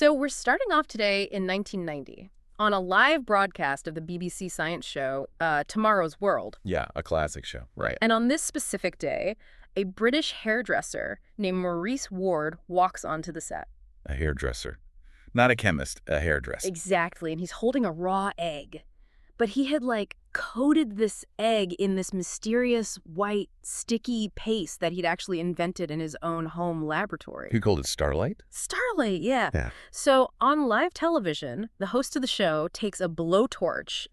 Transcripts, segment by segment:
So we're starting off today in 1990 on a live broadcast of the BBC science show, Tomorrow's World. Yeah, a classic show, right. And on this specific day, a British hairdresser named Maurice Ward walks onto the set. A hairdresser. Not a chemist, a hairdresser. Exactly, and he's holding a raw egg. But he had, coated this egg in this mysterious white sticky paste that he'd actually invented in his own home laboratory. Who called it Starlight? Starlight, yeah. Yeah. So on live television, the host of the show takes a blowtorch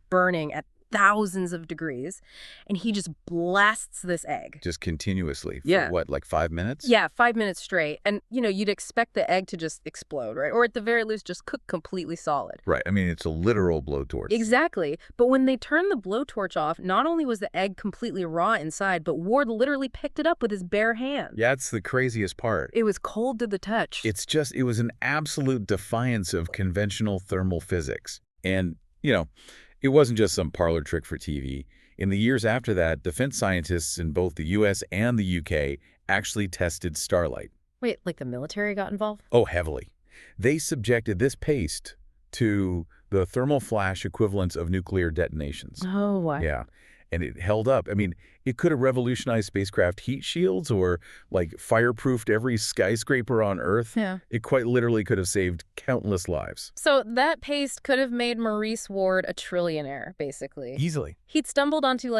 burning at thousands of degrees, and he just blasts this egg. Just continuously. For Yeah. what, like 5 minutes? Yeah, 5 minutes straight. And, you'd expect the egg to just explode, right? Or at the very least, just cook completely solid. Right. I mean, it's a literal blowtorch. Exactly. But when they turned the blowtorch off, not only was the egg completely raw inside, but Ward literally picked it up with his bare hand. Yeah, it's the craziest part. It was cold to the touch. It was an absolute defiance of conventional thermal physics. And, it wasn't just some parlor trick for TV. In the years after that, defense scientists in both the US and the UK actually tested Starlight. Wait, like the military got involved? Oh, heavily. They subjected this paste to the thermal flash equivalents of nuclear detonations. Oh, wow. Yeah. And it held up. I mean, it could have revolutionized spacecraft heat shields or, fireproofed every skyscraper on Earth. Yeah. It quite literally could have saved countless lives. So that paste could have made Maurice Ward a trillionaire, basically. Easily. He'd stumbled onto,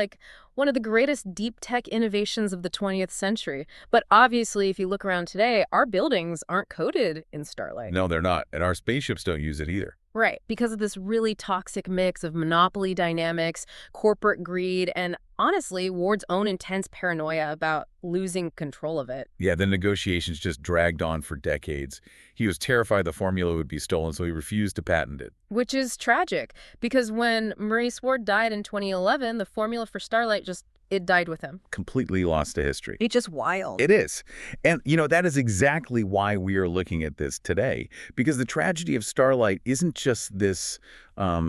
one of the greatest deep tech innovations of the 20th century. But obviously, if you look around today, our buildings aren't coated in Starlight. No, they're not. And our spaceships don't use it either. Right, because of this really toxic mix of monopoly dynamics, corporate greed, and honestly, Ward's own intense paranoia about losing control of it. Yeah, the negotiations just dragged on for decades. He was terrified the formula would be stolen, so he refused to patent it. Which is tragic, because when Maurice Ward died in 2011, the formula for Starlight it died with him. Completely lost to history. It's just wild. It is. And, that is exactly why we are looking at this today. Because the tragedy of Starlight isn't just this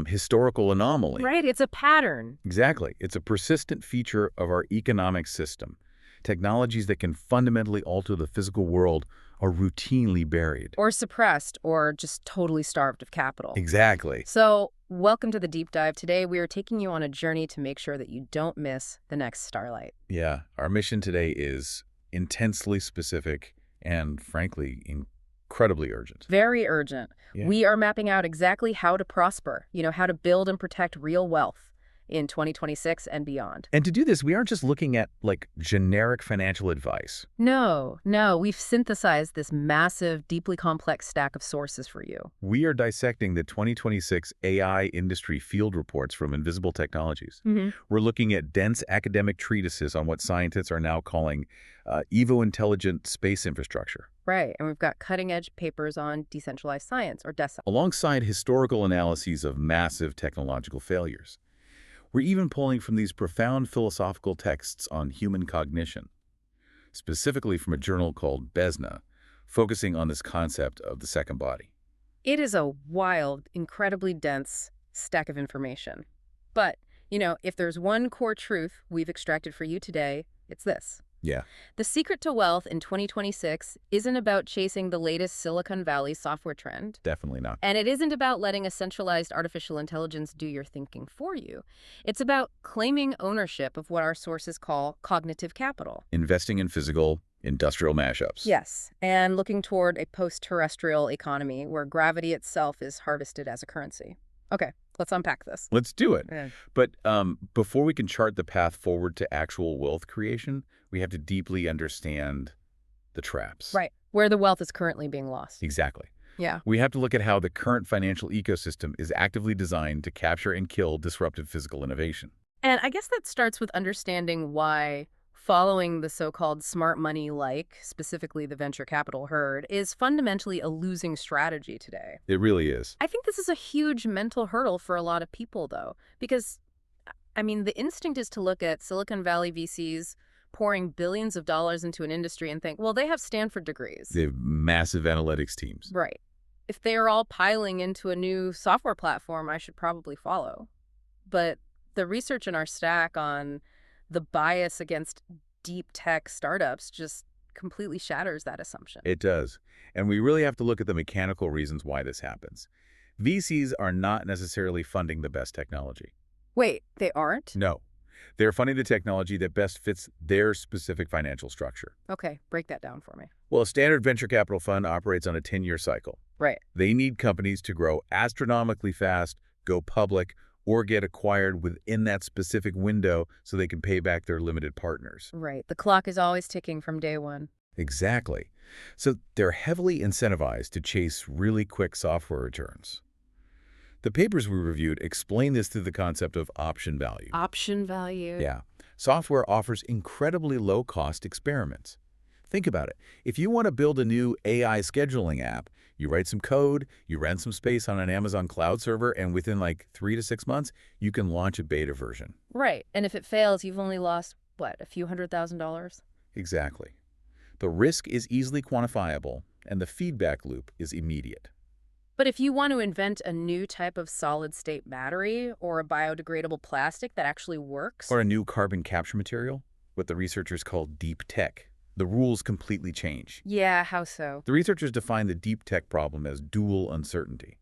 historical anomaly. Right, it's a pattern. Exactly. It's a persistent feature of our economic system. Technologies that can fundamentally alter the physical world are routinely buried. Or suppressed, or just totally starved of capital. Exactly. So, welcome to the Deep Dive. Today, we are taking you on a journey to make sure that you don't miss the next Starlight. Yeah. Our mission today is intensely specific and, frankly, incredibly urgent. Very urgent. Yeah. We are mapping out exactly how to prosper, how to build and protect real wealth in 2026 and beyond. And to do this, we aren't just looking at, generic financial advice. No. We've synthesized this massive, deeply complex stack of sources for you. We are dissecting the 2026 AI industry field reports from Invisible Technologies. Mm-hmm. We're looking at dense academic treatises on what scientists are now calling evo-intelligent space infrastructure. Right, and we've got cutting-edge papers on decentralized science, or DESA. Alongside historical analyses of massive technological failures. We're even pulling from these profound philosophical texts on human cognition, specifically from a journal called BESNA, focusing on this concept of the second body. It is a wild, incredibly dense stack of information. But, if there's one core truth we've extracted for you today, it's this. Yeah. The secret to wealth in 2026 isn't about chasing the latest Silicon Valley software trend. Definitely not. And it isn't about letting a centralized artificial intelligence do your thinking for you. It's about claiming ownership of what our sources call cognitive capital. Investing in physical, industrial mashups. Yes, and looking toward a post-terrestrial economy where gravity itself is harvested as a currency. Okay, let's unpack this. Let's do it. Yeah. But before we can chart the path forward to actual wealth creation, we have to deeply understand the traps. Right, where the wealth is currently being lost. Exactly. Yeah. We have to look at how the current financial ecosystem is actively designed to capture and kill disruptive physical innovation. And I guess that starts with understanding why following the so-called smart money, specifically the venture capital herd, is fundamentally a losing strategy today. It really is. I think this is a huge mental hurdle for a lot of people, though, because, the instinct is to look at Silicon Valley VCs pouring billions of dollars into an industry and think, well, they have Stanford degrees. They have massive analytics teams. Right. If they are all piling into a new software platform, I should probably follow. But the research in our stack on the bias against deep tech startups just completely shatters that assumption. It does. And we really have to look at the mechanical reasons why this happens. VCs are not necessarily funding the best technology. Wait, they aren't? No. They're funding the technology that best fits their specific financial structure. Okay, break that down for me. Well, a standard venture capital fund operates on a 10-year cycle. Right. They need companies to grow astronomically fast, go public, or get acquired within that specific window so they can pay back their limited partners. Right. The clock is always ticking from day one. Exactly. So they're heavily incentivized to chase really quick software returns. The papers we reviewed explain this through the concept of option value. Option value. Yeah. Software offers incredibly low-cost experiments. Think about it. If you want to build a new AI scheduling app, you write some code, you rent some space on an Amazon cloud server, and within like 3 to 6 months, you can launch a beta version. Right. And if it fails, you've only lost, what, a few $100,000? Exactly. The risk is easily quantifiable, and the feedback loop is immediate. But if you want to invent a new type of solid-state battery or a biodegradable plastic that actually works... Or a new carbon capture material, what the researchers call deep tech, the rules completely change. Yeah, how so? The researchers define the deep tech problem as dual uncertainty.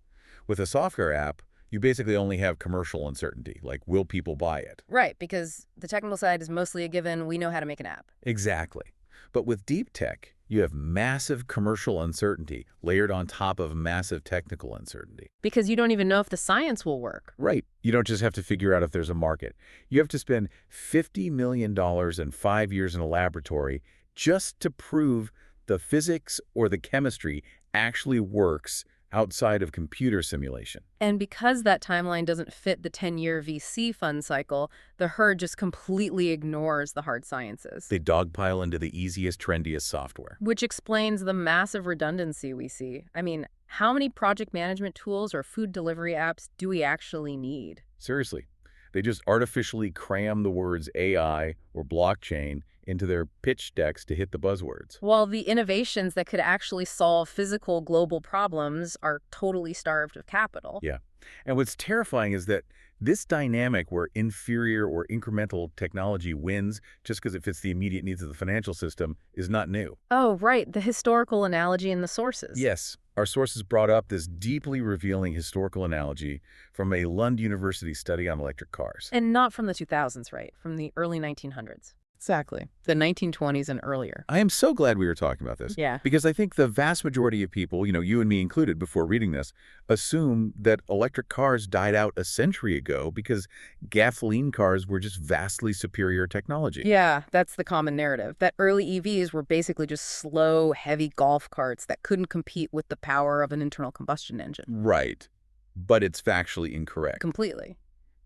With a software app, you basically only have commercial uncertainty, like will people buy it? Right, because the technical side is mostly a given. We know how to make an app. Exactly. But with deep tech, you have massive commercial uncertainty layered on top of massive technical uncertainty. Because you don't even know if the science will work. Right. You don't just have to figure out if there's a market. You have to spend $50 million and 5 years in a laboratory just to prove the physics or the chemistry actually works outside of computer simulation. And because that timeline doesn't fit the 10-year VC fund cycle, the herd just completely ignores the hard sciences. They dogpile into the easiest, trendiest software. Which explains the massive redundancy we see. I mean, how many project management tools or food delivery apps do we actually need? Seriously. They just artificially cram the words AI or blockchain into their pitch decks to hit the buzzwords. While the innovations that could actually solve physical global problems are totally starved of capital. Yeah. And what's terrifying is that this dynamic where inferior or incremental technology wins just because it fits the immediate needs of the financial system is not new. Oh, right. The historical analogy in the sources. Yes. Our sources brought up this deeply revealing historical analogy from a Lund University study on electric cars. And not from the 2000s, right? From the early 1900s. Exactly. The 1920s and earlier. I am so glad we were talking about this. Yeah. Because I think the vast majority of people, you and me included before reading this, assume that electric cars died out a century ago because gasoline cars were just vastly superior technology. Yeah, that's the common narrative. That early EVs were basically just slow, heavy golf carts that couldn't compete with the power of an internal combustion engine. Right. But it's factually incorrect. Completely.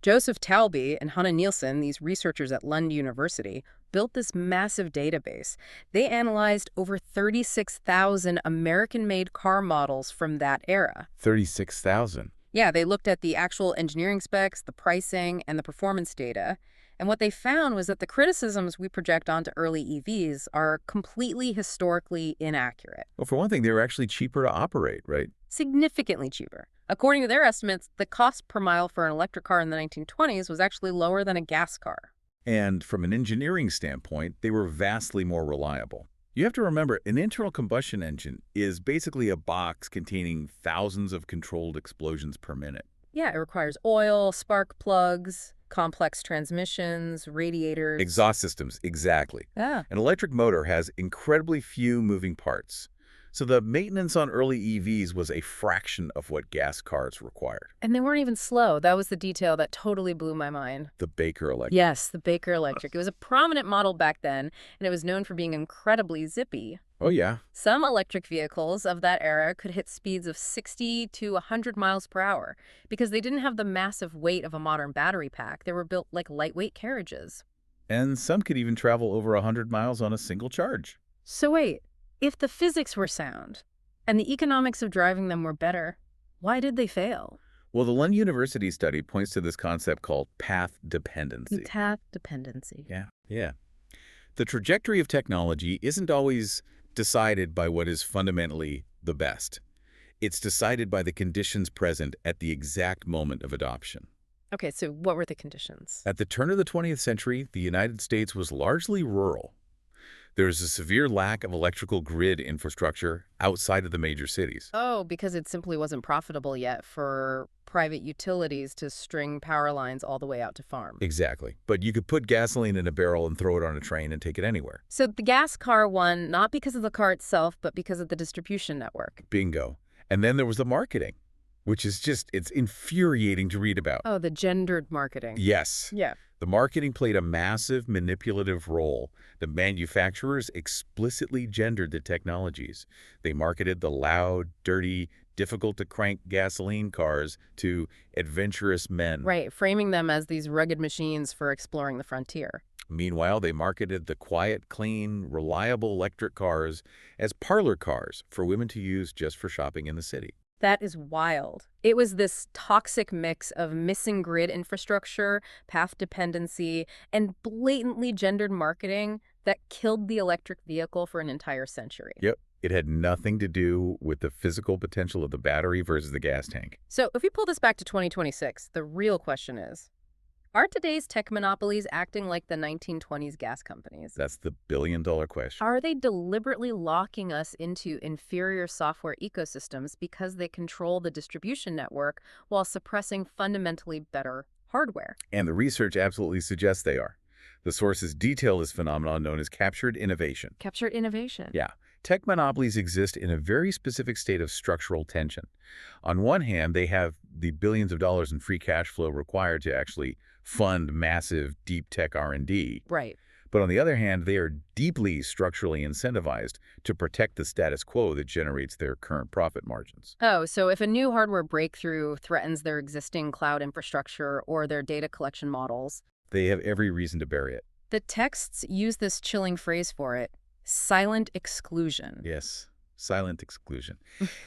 Joseph Talby and Hanna Nielsen, these researchers at Lund University, built this massive database. They analyzed over 36,000 American-made car models from that era. 36,000. Yeah, they looked at the actual engineering specs, the pricing, and the performance data. And what they found was that the criticisms we project onto early EVs are completely historically inaccurate. Well, for one thing, they were actually cheaper to operate, right? Significantly cheaper. According to their estimates, the cost per mile for an electric car in the 1920s was actually lower than a gas car. And from an engineering standpoint, they were vastly more reliable. You have to remember, an internal combustion engine is basically a box containing thousands of controlled explosions per minute. Yeah, it requires oil, spark plugs, complex transmissions, radiators. Exhaust systems, exactly. Yeah. An electric motor has incredibly few moving parts. So the maintenance on early EVs was a fraction of what gas cars required. And they weren't even slow. That was the detail that totally blew my mind. The Baker electric. Yes, the Baker electric. It was a prominent model back then, and it was known for being incredibly zippy. Oh, yeah. Some electric vehicles of that era could hit speeds of 60 to 100 miles per hour because they didn't have the massive weight of a modern battery pack. They were built like lightweight carriages. And some could even travel over 100 miles on a single charge. So wait, if the physics were sound and the economics of driving them were better, why did they fail? Well, the Lund University study points to this concept called path dependency. Path dependency. Yeah. The trajectory of technology isn't always decided by what is fundamentally the best. It's decided by the conditions present at the exact moment of adoption. Okay, so what were the conditions? At the turn of the 20th century, the United States was largely rural. There's a severe lack of electrical grid infrastructure outside of the major cities. Oh, because it simply wasn't profitable yet for private utilities to string power lines all the way out to farms. Exactly. But you could put gasoline in a barrel and throw it on a train and take it anywhere. So the gas car won not because of the car itself, but because of the distribution network. Bingo. And then there was the marketing, which is just, it's infuriating to read about. Oh, the gendered marketing. Yes. Yeah. The marketing played a massive manipulative role. The manufacturers explicitly gendered the technologies. They marketed the loud, dirty, difficult-to-crank gasoline cars to adventurous men. Right, framing them as these rugged machines for exploring the frontier. Meanwhile, they marketed the quiet, clean, reliable electric cars as parlor cars for women to use just for shopping in the city. That is wild. It was this toxic mix of missing grid infrastructure, path dependency, and blatantly gendered marketing that killed the electric vehicle for an entire century. Yep. It had nothing to do with the physical potential of the battery versus the gas tank. So if we pull this back to 2026, the real question is, are today's tech monopolies acting like the 1920s gas companies? That's the billion-dollar question. Are they deliberately locking us into inferior software ecosystems because they control the distribution network while suppressing fundamentally better hardware? And the research absolutely suggests they are. The sources detail this phenomenon known as captured innovation. Captured innovation. Yeah. Tech monopolies exist in a very specific state of structural tension. On one hand, they have the billions of dollars in free cash flow required to actually fund massive deep tech R&D. Right. But on the other hand, they are deeply structurally incentivized to protect the status quo that generates their current profit margins. Oh, so if a new hardware breakthrough threatens their existing cloud infrastructure or their data collection models, They have every reason to bury it. the texts use this chilling phrase for it: silent exclusion. Yes, silent exclusion.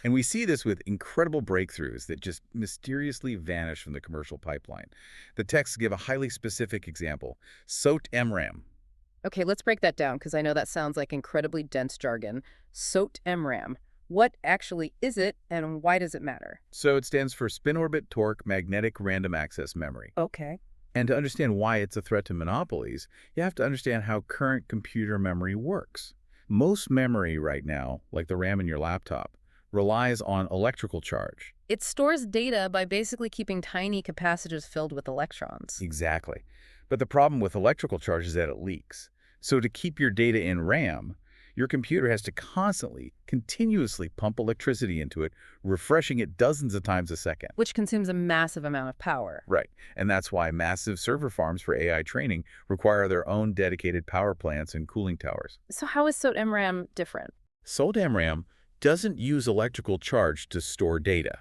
And we see this with incredible breakthroughs that just mysteriously vanish from the commercial pipeline. The texts give a highly specific example. SOT MRAM. Okay, let's break that down because I know that sounds like incredibly dense jargon. SOT MRAM. What actually is it and why does it matter? So it stands for Spin Orbit Torque Magnetic Random Access Memory. Okay. And to understand why it's a threat to monopolies, you have to understand how current computer memory works. Most memory right now, like the RAM in your laptop, relies on electrical charge. It stores data by basically keeping tiny capacitors filled with electrons. Exactly. But the problem with electrical charge is that it leaks. So to keep your data in RAM, your computer has to constantly, continuously pump electricity into it, refreshing it dozens of times a second. Which consumes a massive amount of power. Right. And that's why massive server farms for AI training require their own dedicated power plants and cooling towers. So how is SOT MRAM different? SOLDAM doesn't use electrical charge to store data.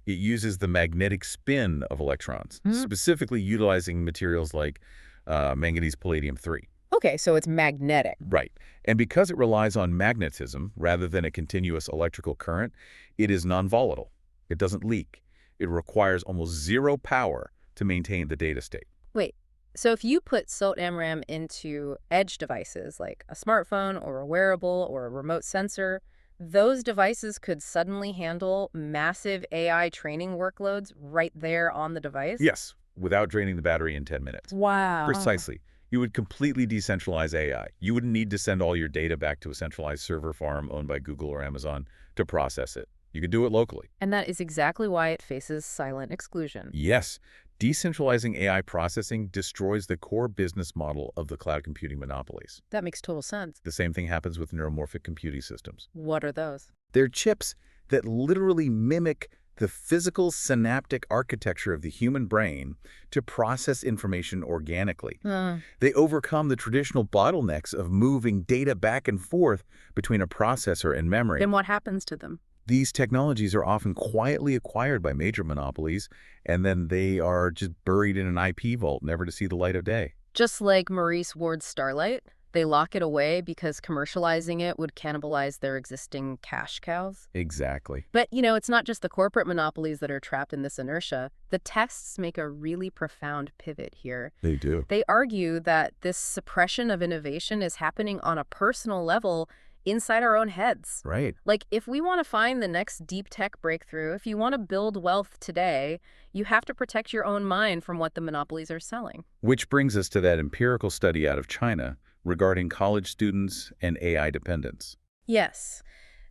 It uses the magnetic spin of electrons, specifically utilizing materials like manganese palladium-3. Okay, so it's magnetic. Right. And because it relies on magnetism rather than a continuous electrical current, it is non-volatile. It doesn't leak. It requires almost zero power to maintain the data state. Wait, so if you put SOT MRAM into edge devices like a smartphone or a wearable or a remote sensor, those devices could suddenly handle massive AI training workloads right there on the device? Yes, without draining the battery in 10 minutes. Wow. Precisely. You would completely decentralize AI. You wouldn't need to send all your data back to a centralized server farm owned by Google or Amazon to process it. You could do it locally. And that is exactly why it faces silent exclusion. Yes, decentralizing AI processing destroys the core business model of the cloud computing monopolies. That makes total sense. The same thing happens with neuromorphic computing systems. What are those? They're chips that literally mimic the physical synaptic architecture of the human brain to process information organically. They overcome the traditional bottlenecks of moving data back and forth between a processor and memory. Then what happens to them? These technologies are often quietly acquired by major monopolies, and then they are just buried in an IP vault, never to see the light of day. Just like Maurice Ward's Starlight, they lock it away because commercializing it would cannibalize their existing cash cows. Exactly. But, it's not just the corporate monopolies that are trapped in this inertia. The texts make a really profound pivot here. They do. They argue that this suppression of innovation is happening on a personal level inside our own heads. Right. Like, if we want to find the next deep tech breakthrough, if you want to build wealth today, you have to protect your own mind from what the monopolies are selling. Which brings us to that empirical study out of China, regarding college students and AI dependence. Yes,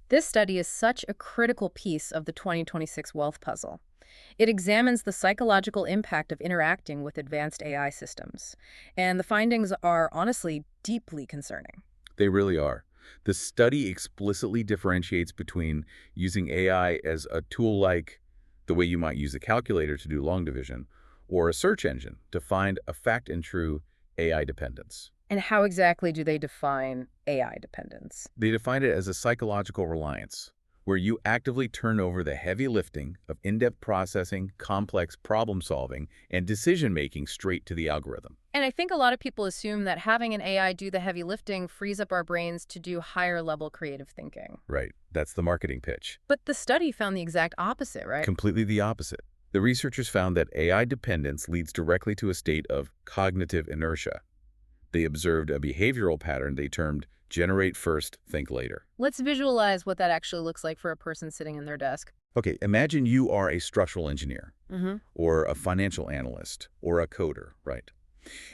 this study is such a critical piece of the 2026 wealth puzzle. It examines the psychological impact of interacting with advanced AI systems, and the findings are honestly deeply concerning. They really are. The study explicitly differentiates between using AI as a tool like the way you might use a calculator to do long division, or a search engine to find a fact and true AI dependence. And how exactly do they define AI dependence? They define it as a psychological reliance, where you actively turn over the heavy lifting of in-depth processing, complex problem-solving, and decision-making straight to the algorithm. And I think a lot of people assume that having an AI do the heavy lifting frees up our brains to do higher level creative thinking. Right, that's the marketing pitch. But the study found the exact opposite, right? Completely the opposite. The researchers found that AI dependence leads directly to a state of cognitive inertia. They observed a behavioral pattern they termed generate first, think later. Let's visualize what that actually looks like for a person sitting in their desk. Okay, imagine you are a structural engineer, Mm-hmm. or a financial analyst, or a coder, right?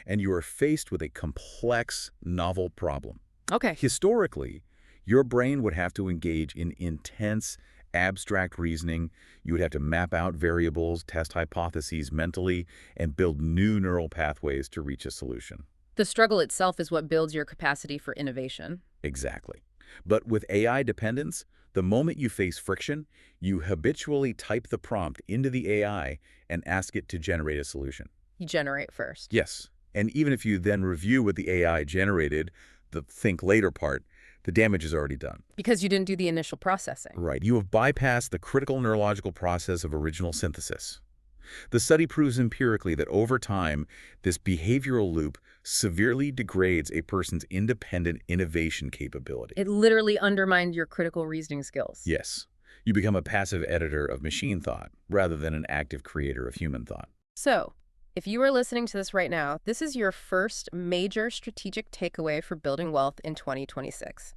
And you are faced with a complex, novel problem. Okay. Historically, your brain would have to engage in intense, abstract reasoning. You would have to map out variables, test hypotheses mentally, and build new neural pathways to reach a solution. The struggle itself is what builds your capacity for innovation. Exactly. But with AI dependence, the moment you face friction, you habitually type the prompt into the AI and ask it to generate a solution. You generate first. Yes. And even if you then review what the AI generated, the think later part, the damage is already done. Because you didn't do the initial processing. Right. You have bypassed the critical neurological process of original synthesis. The study proves empirically that over time, this behavioral loop severely degrades a person's independent innovation capability. It literally undermined your critical reasoning skills. Yes. You become a passive editor of machine thought rather than an active creator of human thought. So, if you are listening to this right now, this is your first major strategic takeaway for building wealth in 2026.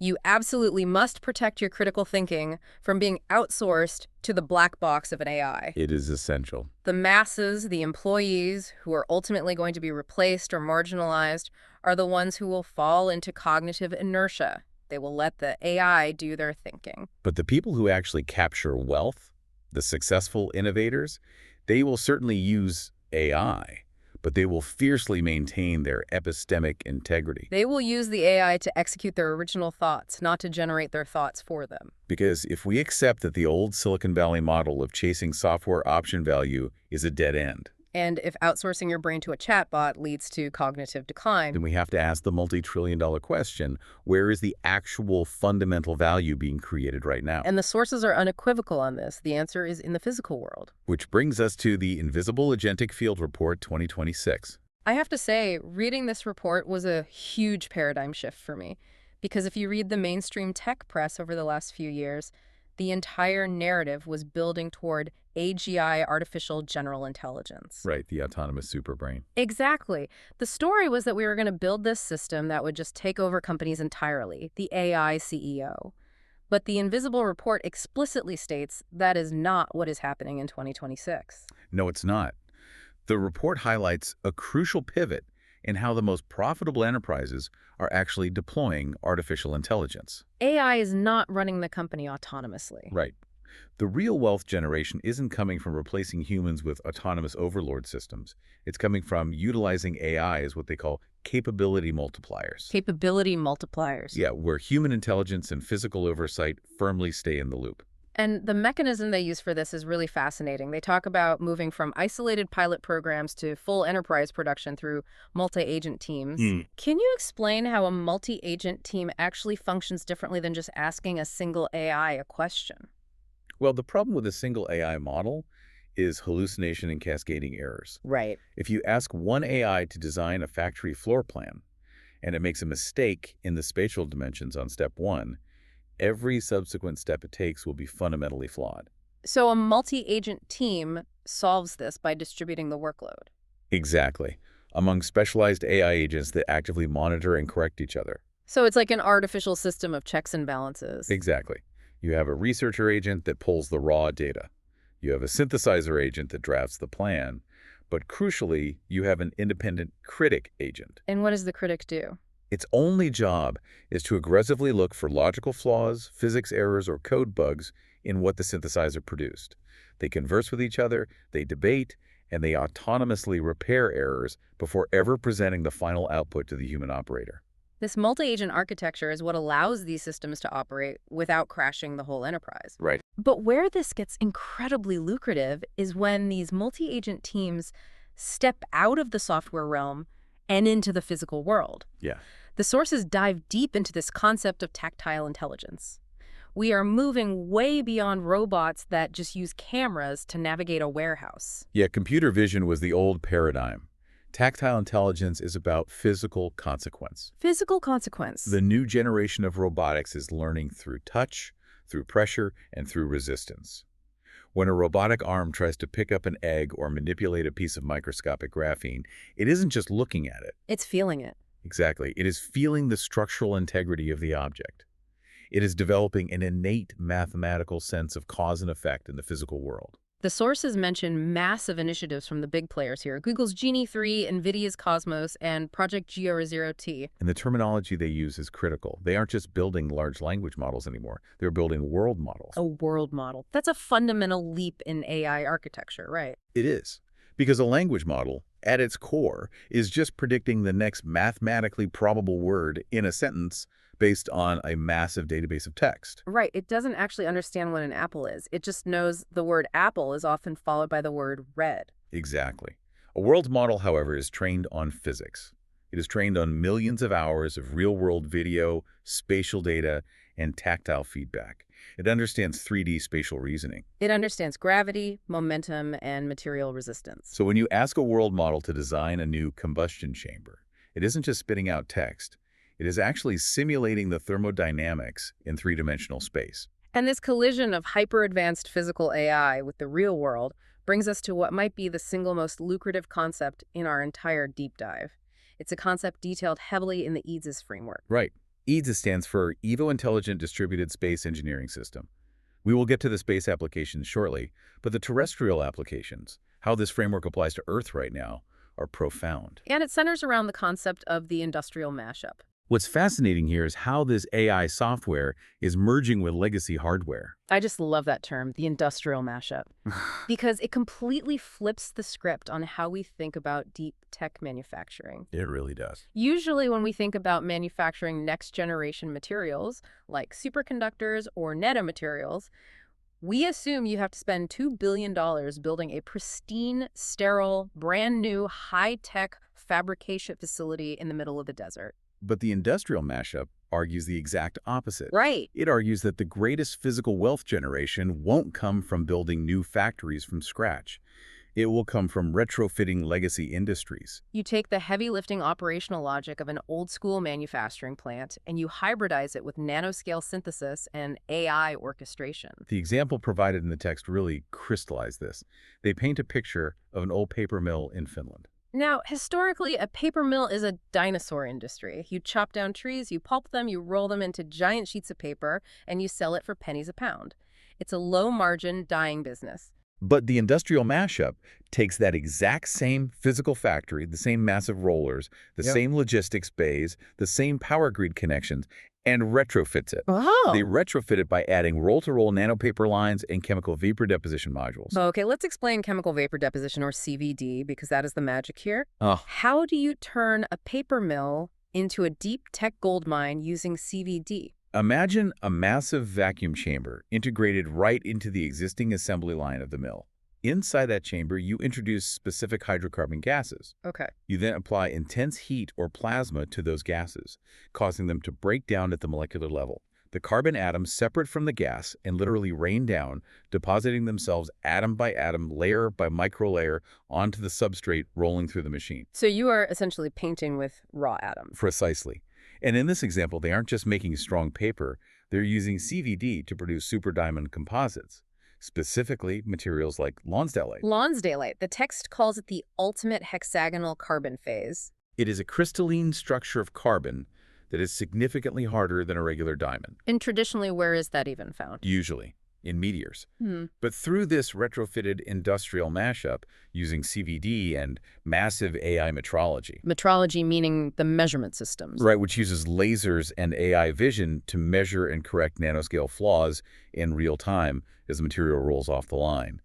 You absolutely must protect your critical thinking from being outsourced to the black box of an AI. It is essential. The masses, the employees who are ultimately going to be replaced or marginalized, are the ones who will fall into cognitive inertia. They will let the AI do their thinking. But the people who actually capture wealth, the successful innovators, they will certainly use AI, but they will fiercely maintain their epistemic integrity. They will use the AI to execute their original thoughts, not to generate their thoughts for them. Because if we accept that the old Silicon Valley model of chasing software option value is a dead end, And if outsourcing your brain to a chatbot leads to cognitive decline, then we have to ask the multi-trillion-dollar question, where is the actual fundamental value being created right now? and the sources are unequivocal on this, the answer is in the physical world. Which brings us to the Invisible Agentic Field Report 2026. I have to say, reading this report was a huge paradigm shift for me. Because if you read the mainstream tech press over the last few years, the entire narrative was building toward AGI, artificial general intelligence. Right, the autonomous superbrain. Exactly. The story was that we were going to build this system that would just take over companies entirely, the AI CEO. But the Invisible Report explicitly states that is not what is happening in 2026. No, it's not. The report highlights a crucial pivot in how the most profitable enterprises are actually deploying artificial intelligence. AI is not running the company autonomously. Right. The real wealth generation isn't coming from replacing humans with autonomous overlord systems. It's coming from utilizing AI as what they call capability multipliers. Capability multipliers. Yeah, where human intelligence and physical oversight firmly stay in the loop. And the mechanism they use for this is really fascinating. They talk about moving from isolated pilot programs to full enterprise production through multi-agent teams. Can you explain how a multi-agent team actually functions differently than just asking a single AI a question? Well, the problem with a single AI model is hallucination and cascading errors. Right. If you ask one AI to design a factory floor plan, and it makes a mistake in the spatial dimensions on step one, every subsequent step it takes will be fundamentally flawed. So a multi-agent team solves this by distributing the workload. Exactly. Among specialized AI agents that actively monitor and correct each other. So it's like an artificial system of checks and balances. Exactly. You have a researcher agent that pulls the raw data. You have a synthesizer agent that drafts the plan. But crucially, you have an independent critic agent. And what does the critic do? Its only job is to aggressively look for logical flaws, physics errors, or code bugs in what the synthesizer produced. They converse with each other, they debate, and they autonomously repair errors before ever presenting the final output to the human operator. This multi-agent architecture is what allows these systems to operate without crashing the whole enterprise. Right. But where this gets incredibly lucrative is when these multi-agent teams step out of the software realm and into the physical world. Yeah. The sources dive deep into this concept of tactile intelligence. We are moving way beyond robots that just use cameras to navigate a warehouse. Yeah, computer vision was the old paradigm. Tactile intelligence is about physical consequence. Physical consequence. The new generation of robotics is learning through touch, through pressure, and through resistance. When a robotic arm tries to pick up an egg or manipulate a piece of microscopic graphene, it isn't just looking at it. It's feeling it. Exactly. It is feeling the structural integrity of the object. It is developing an innate mathematical sense of cause and effect in the physical world. The sources mention massive initiatives from the big players here. Google's Genie 3, NVIDIA's Cosmos, and Project G00T. And the terminology they use is critical. They aren't just building large language models anymore. They're building world models. A world model. That's a fundamental leap in AI architecture, right? It is. Because a language model, at its core, is just predicting the next mathematically probable word in a sentence based on a massive database of text. Right. It doesn't actually understand what an apple is. It just knows the word apple is often followed by the word red. Exactly. A world model, however, is trained on physics. It is trained on millions of hours of real-world video, spatial data, and tactile feedback. It understands 3D spatial reasoning. It understands gravity, momentum, and material resistance. So when you ask a world model to design a new combustion chamber, it isn't just spitting out text. It is actually simulating the thermodynamics in three-dimensional space. And this collision of hyper-advanced physical AI with the real world brings us to what might be the single most lucrative concept in our entire deep dive. It's a concept detailed heavily in the EDSIS framework. Right. EDSIS stands for Evo Intelligent Distributed Space Engineering System. We will get to the space applications shortly, but the terrestrial applications, how this framework applies to Earth right now, are profound. And it centers around the concept of the industrial mashup. What's fascinating here is how this AI software is merging with legacy hardware. I just love that term, the industrial mashup, because it completely flips the script on how we think about deep tech manufacturing. It really does. Usually when we think about manufacturing next-generation materials, like superconductors or nanomaterials, we assume you have to spend $2 billion building a pristine, sterile, brand-new, high-tech fabrication facility in the middle of the desert. But the industrial mashup argues the exact opposite. Right. It argues that the greatest physical wealth generation won't come from building new factories from scratch. It will come from retrofitting legacy industries. You take the heavy-lifting operational logic of an old-school manufacturing plant and you hybridize it with nanoscale synthesis and AI orchestration. The example provided in the text really crystallized this. They paint a picture of an old paper mill in Finland. Now, historically, a paper mill is a dinosaur industry. You chop down trees, you pulp them, you roll them into giant sheets of paper, and you sell it for pennies a pound. It's a low-margin, dying business. But the industrial mashup takes that exact same physical factory, the same massive rollers, the same logistics bays, the same power grid connections, and retrofits it. Oh. They retrofit it by adding roll-to-roll nanopaper lines and chemical vapor deposition modules. Okay, let's explain chemical vapor deposition, or CVD, because that is the magic here. Oh. How do you turn a paper mill into a deep tech gold mine using CVD? Imagine a massive vacuum chamber integrated right into the existing assembly line of the mill. Inside that chamber, you introduce specific hydrocarbon gases. Okay. You then apply intense heat or plasma to those gases, causing them to break down at the molecular level. The carbon atoms separate from the gas and literally rain down, depositing themselves atom by atom, layer by microlayer onto the substrate rolling through the machine. So you are essentially painting with raw atoms. Precisely. And in this example, they aren't just making strong paper, they're using CVD to produce superdiamond composites, specifically materials like lonsdaleite. Lonsdaleite, the text calls it the ultimate hexagonal carbon phase. It is a crystalline structure of carbon that is significantly harder than a regular diamond. And traditionally, where is that even found? Usually, in meteors. Hmm. But through this retrofitted industrial mashup using CVD and massive AI metrology, Metrology meaning the measurement systems. right, which uses lasers and AI vision to measure and correct nanoscale flaws in real time as the material rolls off the line.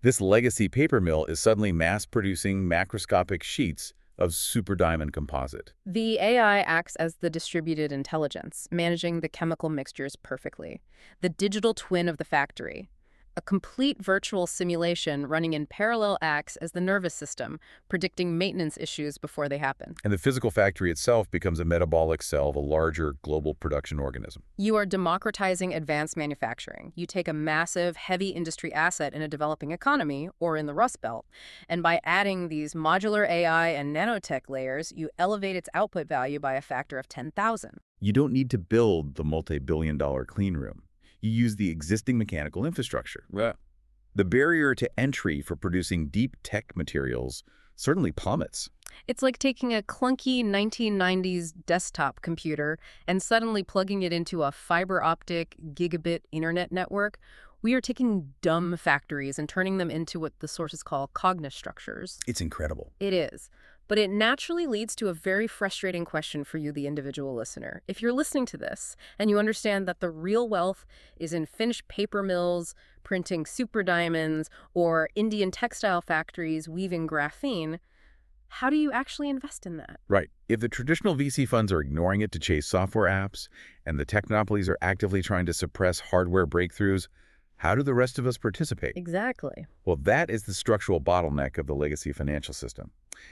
This legacy paper mill is suddenly mass-producing macroscopic sheets of super diamond composite. The AI acts as the distributed intelligence, managing the chemical mixtures perfectly. The digital twin of the factory. A complete virtual simulation running in parallel acts as the nervous system, predicting maintenance issues before they happen. And the physical factory itself becomes a metabolic cell of a larger global production organism. You are democratizing advanced manufacturing. You take a massive, heavy industry asset in a developing economy, or in the Rust Belt, and by adding these modular AI and nanotech layers, you elevate its output value by a factor of 10,000. You don't need to build the multi-billion-dollar clean room. You use the existing mechanical infrastructure. Yeah. The barrier to entry for producing deep tech materials certainly plummets. It's like taking a clunky 1990s desktop computer and suddenly plugging it into a fiber optic gigabit internet network. We are taking dumb factories and turning them into what the sources call cognitive structures. It's incredible. It is. But it naturally leads to a very frustrating question for you, the individual listener. If you're listening to this and you understand that the real wealth is in finished paper mills, printing super diamonds, or Indian textile factories weaving graphene, how do you actually invest in that? Right. If the traditional VC funds are ignoring it to chase software apps, and the technopolies are actively trying to suppress hardware breakthroughs, how do the rest of us participate? Exactly. Well, that is the structural bottleneck of the legacy financial system.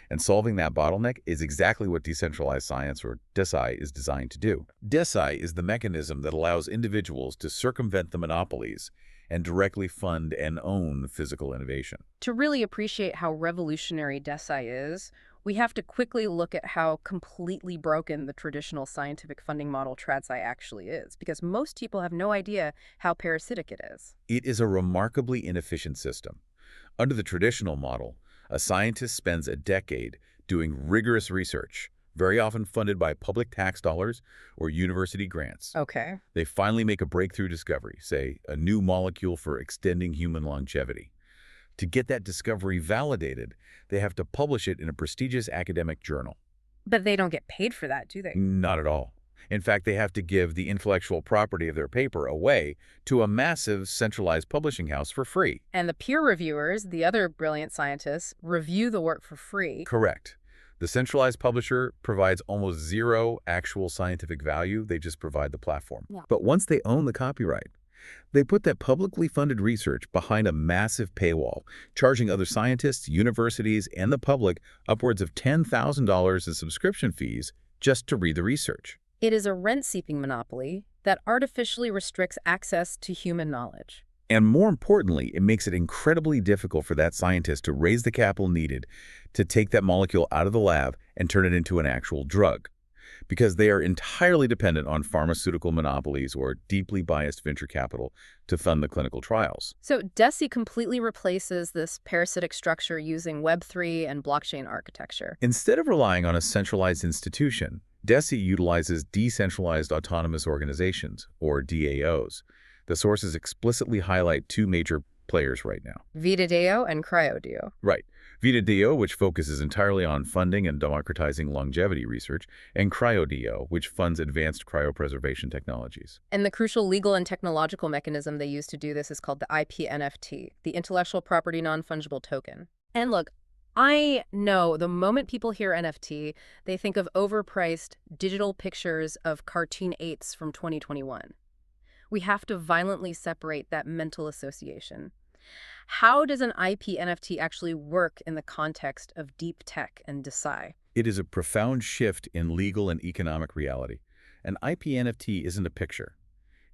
And solving that bottleneck is exactly what decentralized science, or DeSci, is designed to do. DeSci is the mechanism that allows individuals to circumvent the monopolies and directly fund and own physical innovation. To really appreciate how revolutionary DeSci is, we have to quickly look at how completely broken the traditional scientific funding model TradSci actually is, because most people have no idea how parasitic it is. It is a remarkably inefficient system. Under the traditional model, a scientist spends a decade doing rigorous research, very often funded by public tax dollars or university grants. Okay. They finally make a breakthrough discovery, say a new molecule for extending human longevity. To get that discovery validated, they have to publish it in a prestigious academic journal. But they don't get paid for that, do they? Not at all. In fact, they have to give the intellectual property of their paper away to a massive centralized publishing house for free. And the peer reviewers, the other brilliant scientists, review the work for free. Correct. The centralized publisher provides almost zero actual scientific value. They just provide the platform. Yeah. But once they own the copyright, they put that publicly funded research behind a massive paywall, charging other scientists, universities, and the public upwards of $10,000 in subscription fees just to read the research. It is a rent-seeking monopoly that artificially restricts access to human knowledge. And more importantly, it makes it incredibly difficult for that scientist to raise the capital needed to take that molecule out of the lab and turn it into an actual drug, because they are entirely dependent on pharmaceutical monopolies or deeply biased venture capital to fund the clinical trials. So DeSci completely replaces this parasitic structure using Web3 and blockchain architecture. Instead of relying on a centralized institution, DeSci utilizes decentralized autonomous organizations, or DAOs. The sources explicitly highlight two major players right now. VitaDAO and CryoDAO. Right. VitaDAO, which focuses entirely on funding and democratizing longevity research, and CryoDAO, which funds advanced cryopreservation technologies. And the crucial legal and technological mechanism they use to do this is called the IP-NFT, the Intellectual Property Non-Fungible Token. And look, I know the moment people hear NFT, they think of overpriced digital pictures of cartoon 8s from 2021. We have to violently separate that mental association. How does an IP NFT actually work in the context of deep tech and DeSci? It is a profound shift in legal and economic reality. An IP NFT isn't a picture.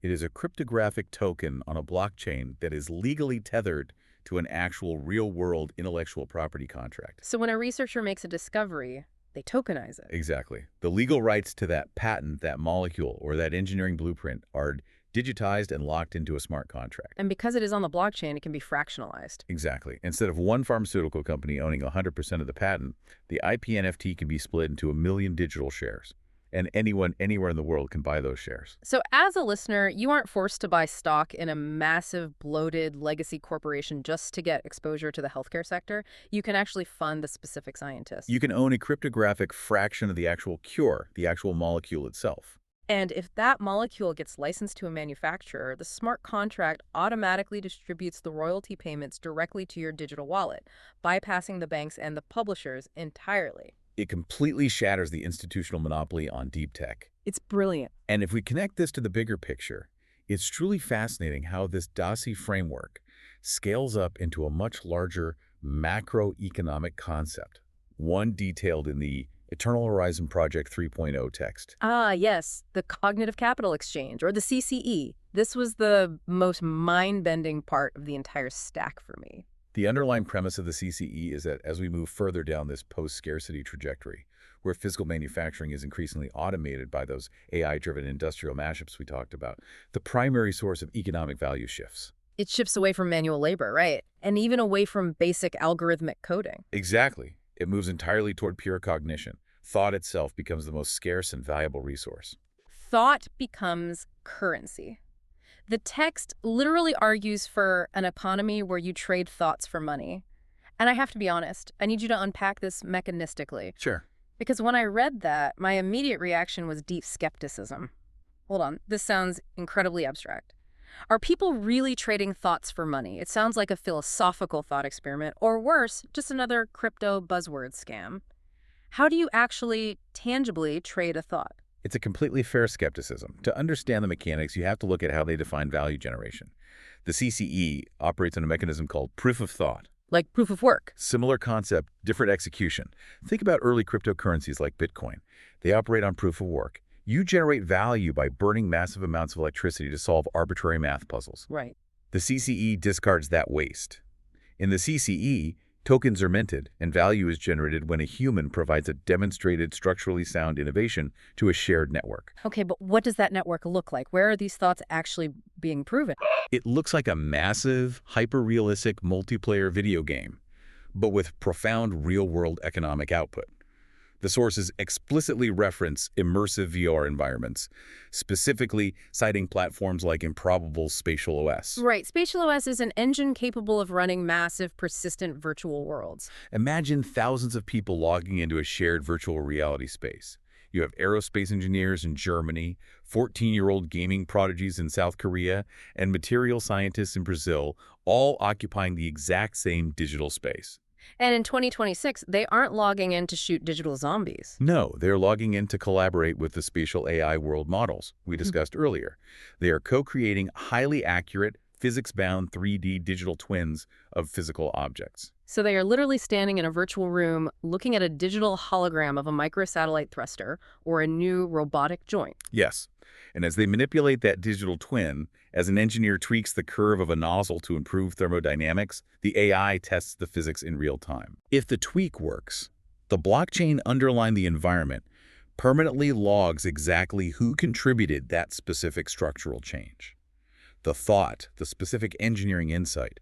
It is a cryptographic token on a blockchain that is legally tethered to an actual real-world intellectual property contract. So when a researcher makes a discovery, they tokenize it. Exactly. The legal rights to that patent, that molecule, or that engineering blueprint are digitized and locked into a smart contract. And because it is on the blockchain, it can be fractionalized. Exactly. Instead of one pharmaceutical company owning 100% of the patent, the IP NFT can be split into 1 million digital shares. and anyone anywhere in the world can buy those shares. So as a listener, you aren't forced to buy stock in a massive, bloated legacy corporation just to get exposure to the healthcare sector. You can actually fund the specific scientist. You can own a cryptographic fraction of the actual cure, the actual molecule itself. And if that molecule gets licensed to a manufacturer, the smart contract automatically distributes the royalty payments directly to your digital wallet, bypassing the banks and the publishers entirely. It completely shatters the institutional monopoly on deep tech. It's brilliant. And if we connect this to the bigger picture, it's truly fascinating how this DASI framework scales up into a much larger macroeconomic concept, one detailed in the Eternal Horizon Project 3.0 text. Ah, yes, the Cognitive Capital Exchange, or the CCE. This was the most mind-bending part of the entire stack for me. The underlying premise of the CCE is that as we move further down this post-scarcity trajectory, where physical manufacturing is increasingly automated by those AI-driven industrial mashups we talked about, the primary source of economic value shifts. It shifts away from manual labor, right? And even away from basic algorithmic coding. Exactly. It moves entirely toward pure cognition. Thought itself becomes the most scarce and valuable resource. Thought becomes currency. The text literally argues for an economy where you trade thoughts for money. And I have to be honest, I need you to unpack this mechanistically. Sure. Because when I read that, my immediate reaction was deep skepticism. Hold on, this sounds incredibly abstract. Are people really trading thoughts for money? It sounds like a philosophical thought experiment, or worse, just another crypto buzzword scam. How do you actually, tangibly trade a thought? It's a completely fair skepticism. To understand the mechanics, you have to look at how they define value generation. The CCE operates on a mechanism called proof of thought. Like proof of work. Similar concept, different execution. Think about early cryptocurrencies like Bitcoin. They operate on proof of work. You generate value by burning massive amounts of electricity to solve arbitrary math puzzles. Right. The CCE discards that waste. In the CCE, tokens are minted, and value is generated when a human provides a demonstrated structurally sound innovation to a shared network. Okay, but what does that network look like? Where are these thoughts actually being proven? It looks like a massive, hyper-realistic multiplayer video game, but with profound real-world economic output. The sources explicitly reference immersive VR environments, specifically citing platforms like Improbable's Spatial OS. Right. Spatial OS is an engine capable of running massive, persistent virtual worlds. Imagine thousands of people logging into a shared virtual reality space. You have aerospace engineers in Germany, 14-year-old gaming prodigies in South Korea, and material scientists in Brazil, all occupying the exact same digital space. And in 2026, they aren't logging in to shoot digital zombies. No, they're logging in to collaborate with the spatial AI world models we discussed earlier. They are co-creating highly accurate, physics-bound 3D digital twins of physical objects. So they are literally standing in a virtual room looking at a digital hologram of a microsatellite thruster or a new robotic joint. Yes, and as they manipulate that digital twin, as an engineer tweaks the curve of a nozzle to improve thermodynamics, the AI tests the physics in real time. If the tweak works, the blockchain underlying the environment permanently logs exactly who contributed that specific structural change. The thought, the specific engineering insight,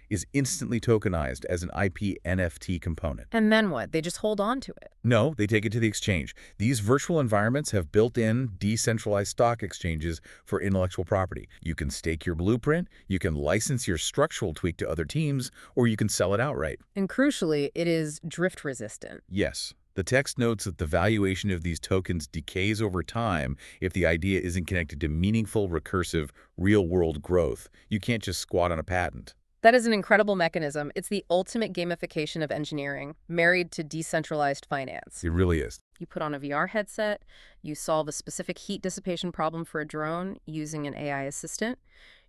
is instantly tokenized as an IP NFT component. And then what? They just hold on to it. No, they take it to the exchange. These virtual environments have built-in decentralized stock exchanges for intellectual property. You can stake your blueprint, you can license your structural tweak to other teams, or you can sell it outright. And crucially, it is drift resistant. Yes. The text notes that the valuation of these tokens decays over time if the idea isn't connected to meaningful, recursive, real-world growth. You can't just squat on a patent. That is an incredible mechanism. It's the ultimate gamification of engineering, married to decentralized finance. It really is. You put on a VR headset, you solve a specific heat dissipation problem for a drone using an AI assistant,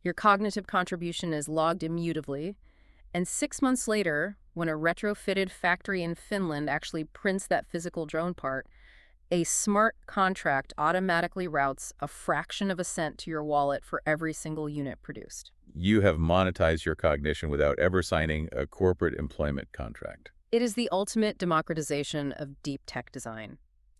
your cognitive contribution is logged immutably, and 6 months later, when a retrofitted factory in Finland actually prints that physical drone part, a smart contract automatically routes a fraction of a cent to your wallet for every single unit produced. You have monetized your cognition without ever signing a corporate employment contract. It is the ultimate democratization of deep tech design,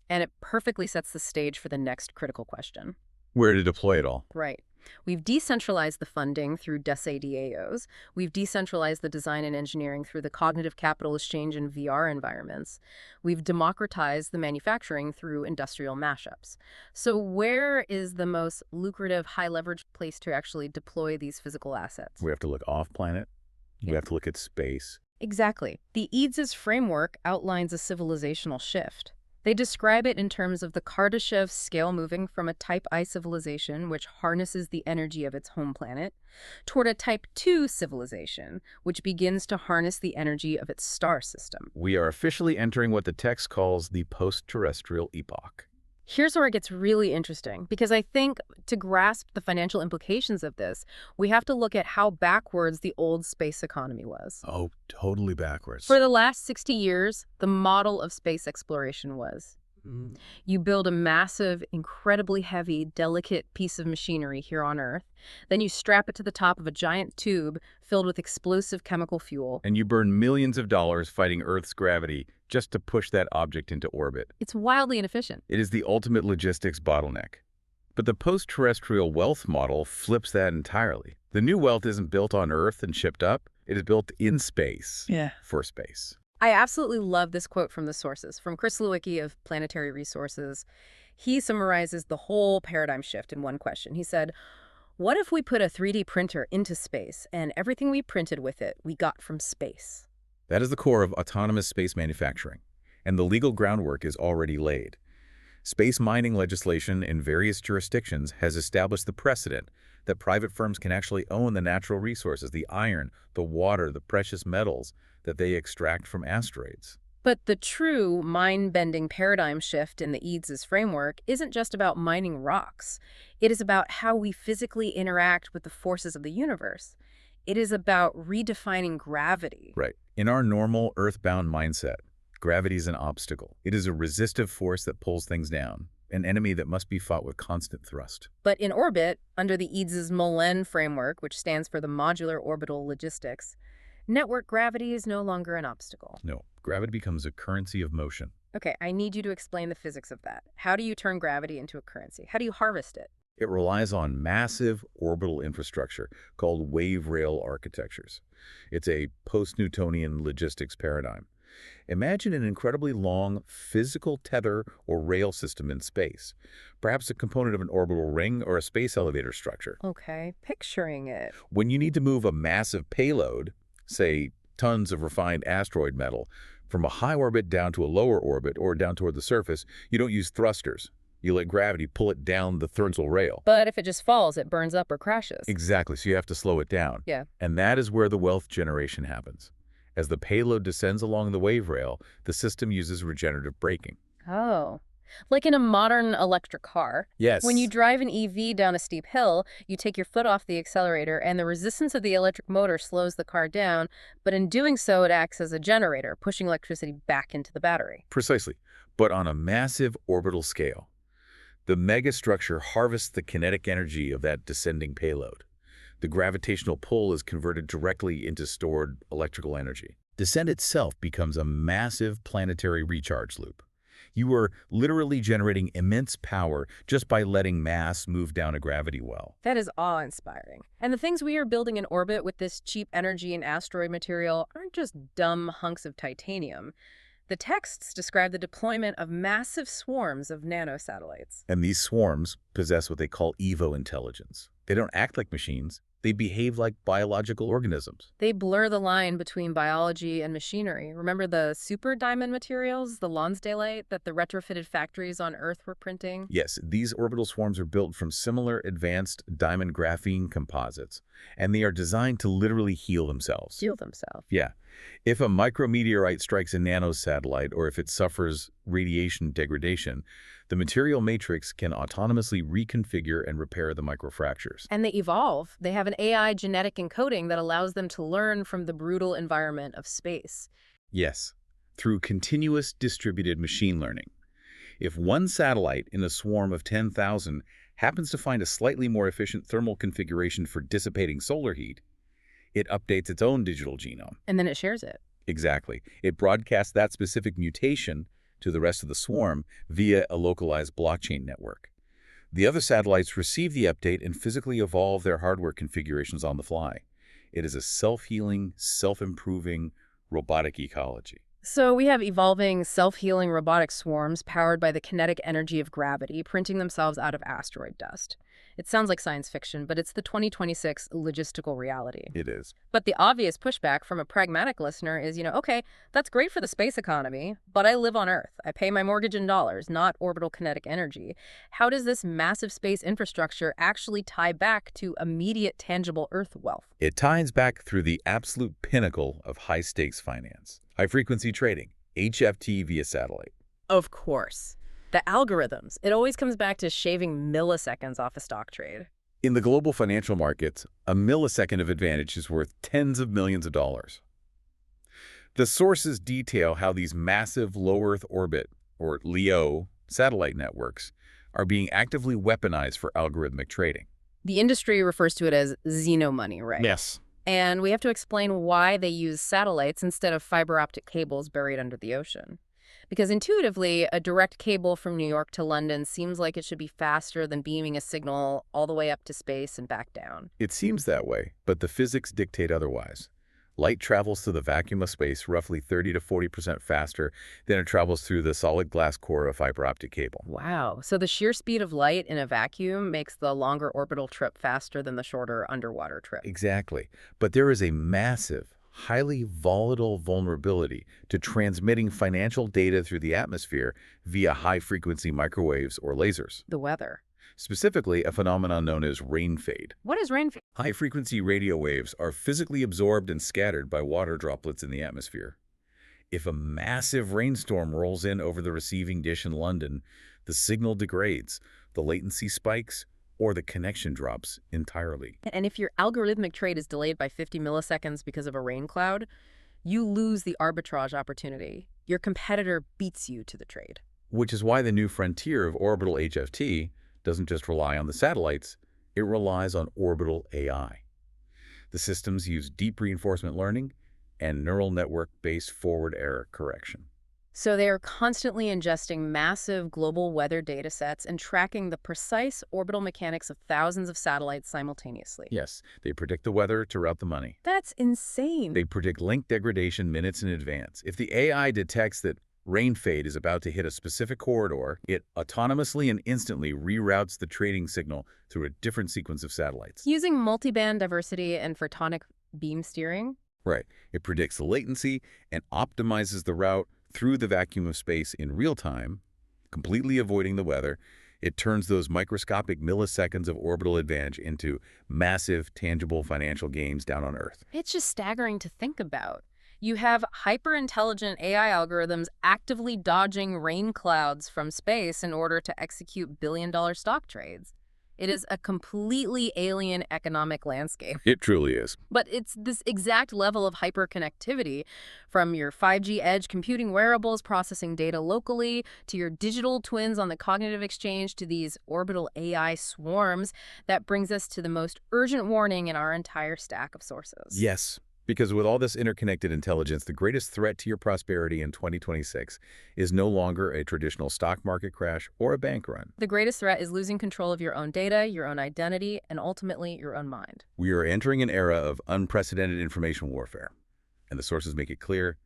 and it perfectly sets the stage for the next critical question. Where to deploy it all? Right. We've decentralized the funding through DAOs. We've decentralized the design and engineering through the cognitive capital exchange and VR environments. We've democratized the manufacturing through industrial mashups. So where is the most lucrative, high-leverage place to actually deploy these physical assets? We have to look off-planet. We Yeah. have to look at space. Exactly. The EADS framework outlines a civilizational shift. They describe it in terms of the Kardashev scale moving from a Type I civilization, which harnesses the energy of its home planet, toward a Type II civilization, which begins to harness the energy of its star system. We are officially entering what the text calls the post-terrestrial epoch. Here's where it gets really interesting, because I think to grasp the financial implications of this, we have to look at how backwards the old space economy was. Oh, totally backwards. For the last 60 years, the model of space exploration was you build a massive, incredibly heavy, delicate piece of machinery here on Earth, then you strap it to the top of a giant tube filled with explosive chemical fuel. And you burn millions of dollars fighting Earth's gravity just to push that object into orbit. It's wildly inefficient. It is the ultimate logistics bottleneck. But the post-terrestrial wealth model flips that entirely. The new wealth isn't built on Earth and shipped up. It is built in space for space. I absolutely love this quote from the sources, from Chris Lewicki of Planetary Resources. He summarizes the whole paradigm shift in one question. He said, what if we put a 3D printer into space and everything we printed with it we got from space? That is the core of autonomous space manufacturing, and the legal groundwork is already laid. Space mining legislation in various jurisdictions has established the precedent that private firms can actually own the natural resources, the iron, the water, the precious metals that they extract from asteroids. But the true mind-bending paradigm shift in the EADS framework isn't just about mining rocks. It is about how we physically interact with the forces of the universe. It is about redefining gravity. Right. In our normal earthbound mindset, gravity is an obstacle. It is a resistive force that pulls things down, an enemy that must be fought with constant thrust. But in orbit, under the EADS MOLEN framework, which stands for the Modular Orbital Logistics, network gravity is no longer an obstacle. No, gravity becomes a currency of motion. Okay, I need you to explain the physics of that. How do you turn gravity into a currency? How do you harvest it? It relies on massive orbital infrastructure called wave rail architectures. It's a post-Newtonian logistics paradigm. Imagine an incredibly long physical tether or rail system in space, perhaps a component of an orbital ring or a space elevator structure. Okay, picturing it. When you need to move a massive payload, say tons of refined asteroid metal, from a high orbit down to a lower orbit or down toward the surface, you don't use thrusters. You let gravity pull it down the thermal rail. But if it just falls, it burns up or crashes. Exactly, so you have to slow it down. Yeah. And that is where the wealth generation happens. As the payload descends along the wave rail, the system uses regenerative braking. Oh. Like in a modern electric car. Yes. When you drive an EV down a steep hill, you take your foot off the accelerator and the resistance of the electric motor slows the car down, but in doing so it acts as a generator, pushing electricity back into the battery. Precisely, but on a massive orbital scale. The megastructure harvests the kinetic energy of that descending payload. The gravitational pull is converted directly into stored electrical energy. Descent itself becomes a massive planetary recharge loop. You are literally generating immense power just by letting mass move down a gravity well. That is awe-inspiring. And the things we are building in orbit with this cheap energy and asteroid material aren't just dumb hunks of titanium. The texts describe the deployment of massive swarms of nanosatellites. And these swarms possess what they call evo intelligence. They don't act like machines. They behave like biological organisms. They blur the line between biology and machinery. Remember the super diamond materials, the Lonsdaleite, that the retrofitted factories on Earth were printing? Yes, these orbital swarms are built from similar advanced diamond graphene composites, and they are designed to literally heal themselves. Heal themselves. Yeah. If a micrometeorite strikes a nanosatellite or if it suffers radiation degradation, the material matrix can autonomously reconfigure and repair the microfractures. And they evolve. They have an AI genetic encoding that allows them to learn from the brutal environment of space. Yes, through continuous distributed machine learning. If one satellite in a swarm of 10,000 happens to find a slightly more efficient thermal configuration for dissipating solar heat, it updates its own digital genome. And then it shares it. Exactly. It broadcasts that specific mutation to the rest of the swarm via a localized blockchain network. The other satellites receive the update and physically evolve their hardware configurations on the fly. It is a self-healing, self-improving robotic ecology. So we have evolving, self-healing robotic swarms powered by the kinetic energy of gravity, printing themselves out of asteroid dust. It sounds like science fiction, but it's the 2026 logistical reality. It is. But the obvious pushback from a pragmatic listener is, okay, that's great for the space economy, but I live on Earth. I pay my mortgage in dollars, not orbital kinetic energy. How does this massive space infrastructure actually tie back to immediate tangible Earth wealth? It ties back through the absolute pinnacle of high-stakes finance. High-frequency trading, HFT via satellite. Of course. The algorithms. It always comes back to shaving milliseconds off a stock trade. In the global financial markets, a millisecond of advantage is worth tens of millions of dollars. The sources detail how these massive low Earth orbit, or LEO, satellite networks are being actively weaponized for algorithmic trading. The industry refers to it as xeno money, right? Yes. And we have to explain why they use satellites instead of fiber optic cables buried under the ocean. Because intuitively, a direct cable from New York to London seems like it should be faster than beaming a signal all the way up to space and back down. It seems that way, but the physics dictate otherwise. Light travels through the vacuum of space roughly 30 to 40% faster than it travels through the solid glass core of a fiber optic cable. Wow. So the sheer speed of light in a vacuum makes the longer orbital trip faster than the shorter underwater trip. Exactly. But there is a massive, highly volatile vulnerability to transmitting financial data through the atmosphere via high-frequency microwaves or lasers. The weather. Specifically, a phenomenon known as rain fade. What is rain? High-frequency radio waves are physically absorbed and scattered by water droplets in the atmosphere. If a massive rainstorm rolls in over the receiving dish in London, the signal degrades, the latency spikes, or the connection drops entirely. And if your algorithmic trade is delayed by 50 milliseconds because of a rain cloud, you lose the arbitrage opportunity. Your competitor beats you to the trade. Which is why the new frontier of orbital HFT doesn't just rely on the satellites, it relies on orbital AI. The systems use deep reinforcement learning and neural network-based forward error correction. So they are constantly ingesting massive global weather data sets and tracking the precise orbital mechanics of thousands of satellites simultaneously. Yes, they predict the weather to route the money. That's insane. They predict link degradation minutes in advance. If the AI detects that rain fade is about to hit a specific corridor, it autonomously and instantly reroutes the trading signal through a different sequence of satellites. Using multiband diversity and photonic beam steering? Right. It predicts the latency and optimizes the route through the vacuum of space in real time, completely avoiding the weather. It turns those microscopic milliseconds of orbital advantage into massive, tangible financial gains down on Earth. It's just staggering to think about. You have hyper-intelligent AI algorithms actively dodging rain clouds from space in order to execute billion-dollar stock trades. It is a completely alien economic landscape. It truly is. But it's this exact level of hyperconnectivity, from your 5G edge computing wearables processing data locally, to your digital twins on the cognitive exchange, to these orbital AI swarms, that brings us to the most urgent warning in our entire stack of sources. Yes. Because with all this interconnected intelligence, the greatest threat to your prosperity in 2026 is no longer a traditional stock market crash or a bank run. The greatest threat is losing control of your own data, your own identity, and ultimately your own mind. We are entering an era of unprecedented information warfare, and the sources make it clear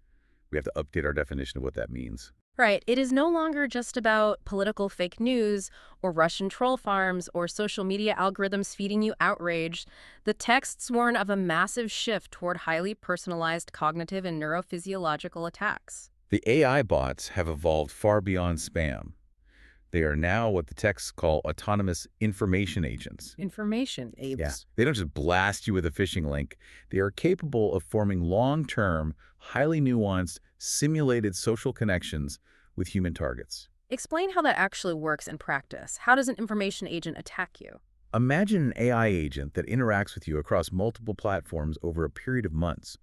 we have to update our definition of what that means. Right. It is no longer just about political fake news or Russian troll farms or social media algorithms feeding you outrage. The texts warn of a massive shift toward highly personalized cognitive and neurophysiological attacks. The AI bots have evolved far beyond spam. They are now what the texts call autonomous information agents. Information apes. Yeah. They don't just blast you with a phishing link. They are capable of forming long-term, highly nuanced, simulated social connections with human targets. Explain how that actually works in practice. How does an information agent attack you? Imagine an AI agent that interacts with you across multiple platforms over a period of months.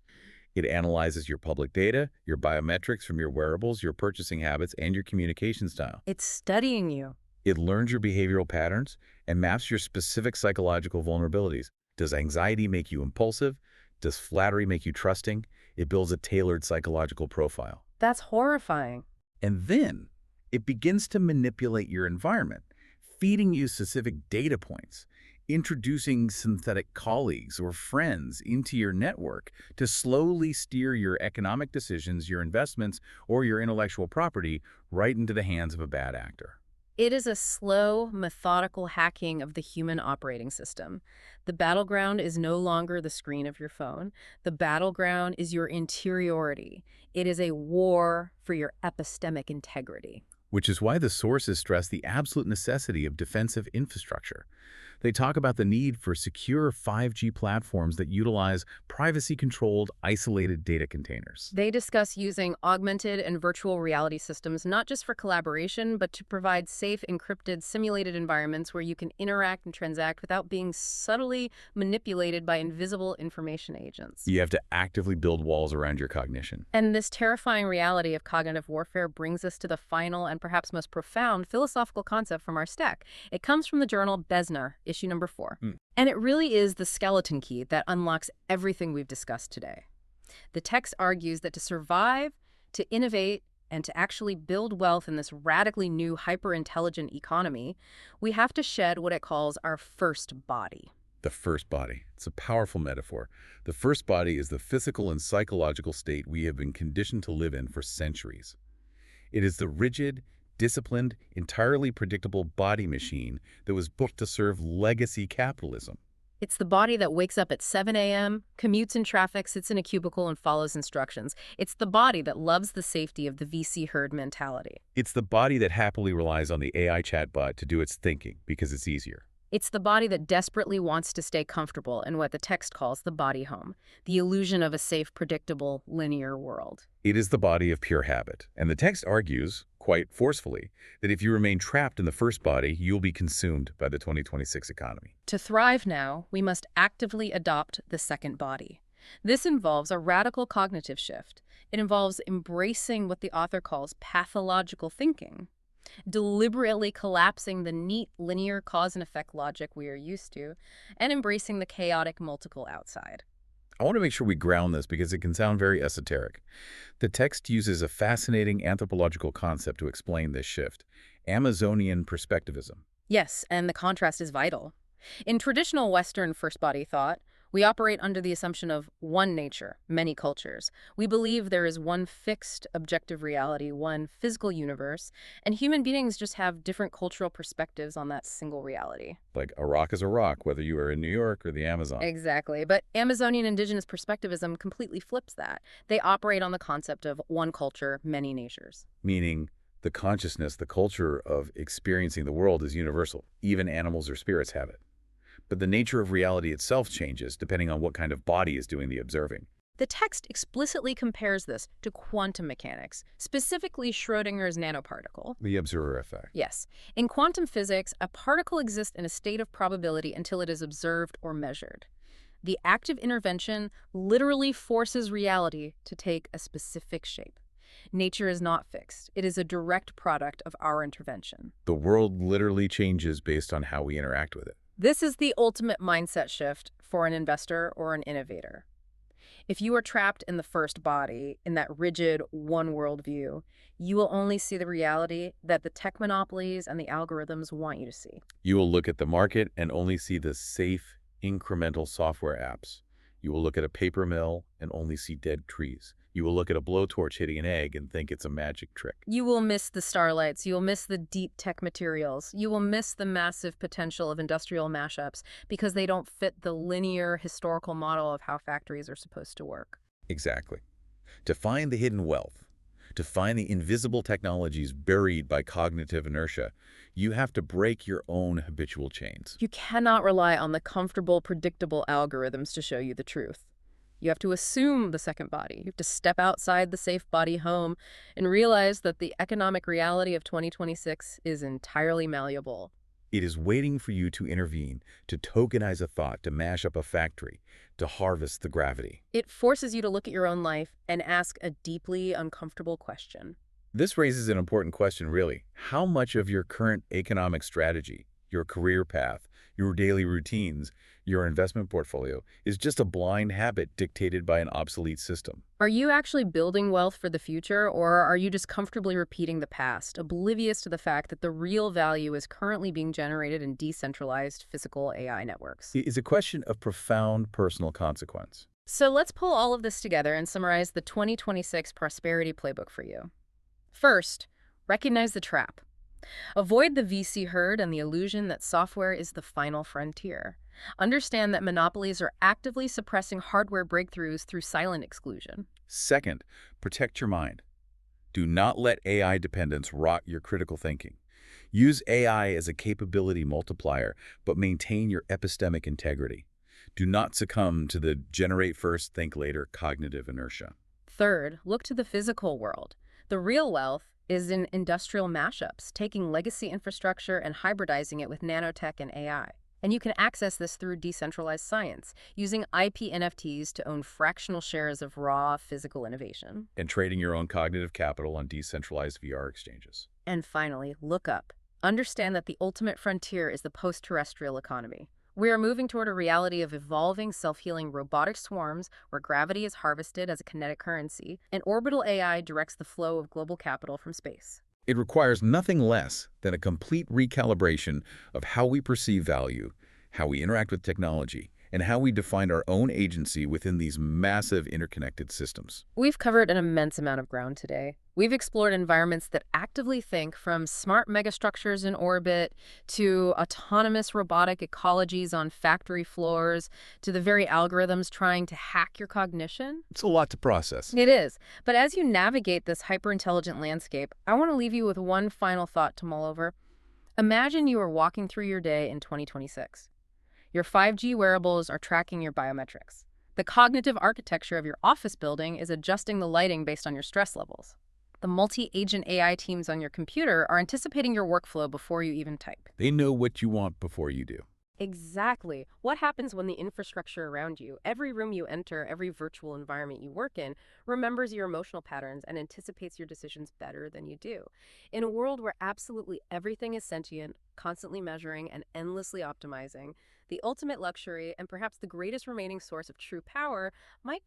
It analyzes your public data, your biometrics from your wearables, your purchasing habits, and your communication style. It's studying you. It learns your behavioral patterns and maps your specific psychological vulnerabilities. Does anxiety make you impulsive? Does flattery make you trusting? It builds a tailored psychological profile. That's horrifying. And then it begins to manipulate your environment, feeding you specific data points, introducing synthetic colleagues or friends into your network to slowly steer your economic decisions, your investments, or your intellectual property right into the hands of a bad actor. It is a slow, methodical hacking of the human operating system. The battleground is no longer the screen of your phone. The battleground is your interiority. It is a war for your epistemic integrity. Which is why the sources stress the absolute necessity of defensive infrastructure. They talk about the need for secure 5G platforms that utilize privacy-controlled, isolated data containers. They discuss using augmented and virtual reality systems not just for collaboration, but to provide safe, encrypted, simulated environments where you can interact and transact without being subtly manipulated by invisible information agents. You have to actively build walls around your cognition. And this terrifying reality of cognitive warfare brings us to the final and perhaps most profound philosophical concept from our stack. It comes from the journal Besner, issue number 4. And it really is the skeleton key that unlocks everything we've discussed today. The text argues that to survive, to innovate, and to actually build wealth in this radically new hyper-intelligent economy, we have to shed what it calls our first body. The first body. It's a powerful metaphor. The first body is the physical and psychological state we have been conditioned to live in for centuries. It is the rigid, disciplined, entirely predictable body machine that was built to serve legacy capitalism. It's the body that wakes up at 7 a.m., commutes in traffic, sits in a cubicle, and follows instructions. It's the body that loves the safety of the VC herd mentality. It's the body that happily relies on the AI chatbot to do its thinking because it's easier. It's the body that desperately wants to stay comfortable in what the text calls the body home, the illusion of a safe, predictable, linear world. It is the body of pure habit. And the text argues, quite forcefully, that if you remain trapped in the first body, you'll be consumed by the 2026 economy. To thrive now, we must actively adopt the second body. This involves a radical cognitive shift. It involves embracing what the author calls pathological thinking, deliberately collapsing the neat linear cause and effect logic we are used to, and embracing the chaotic multiple outside. I want to make sure we ground this because it can sound very esoteric. The text uses a fascinating anthropological concept to explain this shift: Amazonian perspectivism. Yes, and the contrast is vital. In traditional Western first-body thought, we operate under the assumption of one nature, many cultures. We believe there is one fixed, objective reality, one physical universe, and human beings just have different cultural perspectives on that single reality. Like a rock is a rock, whether you are in New York or the Amazon. Exactly, but Amazonian indigenous perspectivism completely flips that. They operate on the concept of one culture, many natures. Meaning the consciousness, the culture of experiencing the world is universal. Even animals or spirits have it. But the nature of reality itself changes depending on what kind of body is doing the observing. The text explicitly compares this to quantum mechanics, specifically Schrödinger's nanoparticle. The observer effect. Yes. In quantum physics, a particle exists in a state of probability until it is observed or measured. The active intervention literally forces reality to take a specific shape. Nature is not fixed. It is a direct product of our intervention. The world literally changes based on how we interact with it. This is the ultimate mindset shift for an investor or an innovator. If you are trapped in the first body, in that rigid one world view, you will only see the reality that the tech monopolies and the algorithms want you to see. You will look at the market and only see the safe, incremental software apps. You will look at a paper mill and only see dead trees. You will look at a blowtorch hitting an egg and think it's a magic trick. You will miss the starlights. You will miss the deep tech materials. You will miss the massive potential of industrial mashups because they don't fit the linear historical model of how factories are supposed to work. Exactly. To find the hidden wealth, to find the invisible technologies buried by cognitive inertia, you have to break your own habitual chains. You cannot rely on the comfortable, predictable algorithms to show you the truth. You have to assume the second body. You have to step outside the safe body home and realize that the economic reality of 2026 is entirely malleable. It is waiting for you to intervene, to tokenize a thought, to mash up a factory, to harvest the gravity. It forces you to look at your own life and ask a deeply uncomfortable question. This raises an important question, really. How much of your current economic strategy, your career path, Your daily routines, your investment portfolio, is just a blind habit dictated by an obsolete system. Are you actually building wealth for the future, or are you just comfortably repeating the past, oblivious to the fact that the real value is currently being generated in decentralized physical AI networks? It is a question of profound personal consequence. So let's pull all of this together and summarize the 2026 prosperity playbook for you. First, recognize the trap. Avoid the VC herd and the illusion that software is the final frontier. Understand that monopolies are actively suppressing hardware breakthroughs through silent exclusion. Second, protect your mind. Do not let AI dependence rot your critical thinking. Use AI as a capability multiplier, but maintain your epistemic integrity. Do not succumb to the generate first, think later cognitive inertia. Third, look to the physical world. The real wealth is in industrial mashups, taking legacy infrastructure and hybridizing it with nanotech and AI. And you can access this through decentralized science, using IP NFTs to own fractional shares of raw physical innovation. And trading your own cognitive capital on decentralized VR exchanges. And finally, look up. Understand that the ultimate frontier is the post-terrestrial economy. We are moving toward a reality of evolving, self-healing robotic swarms where gravity is harvested as a kinetic currency, and orbital AI directs the flow of global capital from space. It requires nothing less than a complete recalibration of how we perceive value, how we interact with technology, and how we define our own agency within these massive interconnected systems. We've covered an immense amount of ground today. We've explored environments that actively think, from smart megastructures in orbit to autonomous robotic ecologies on factory floors to the very algorithms trying to hack your cognition. It's a lot to process. It is. But as you navigate this hyper-intelligent landscape, I want to leave you with one final thought to mull over. Imagine you are walking through your day in 2026. Your 5G wearables are tracking your biometrics. The cognitive architecture of your office building is adjusting the lighting based on your stress levels. The multi-agent AI teams on your computer are anticipating your workflow before you even type. They know what you want before you do. Exactly. What happens when the infrastructure around you, every room you enter, every virtual environment you work in, remembers your emotional patterns and anticipates your decisions better than you do? In a world where absolutely everything is sentient, constantly measuring, and endlessly optimizing, the ultimate luxury, and perhaps the greatest remaining source of true power, might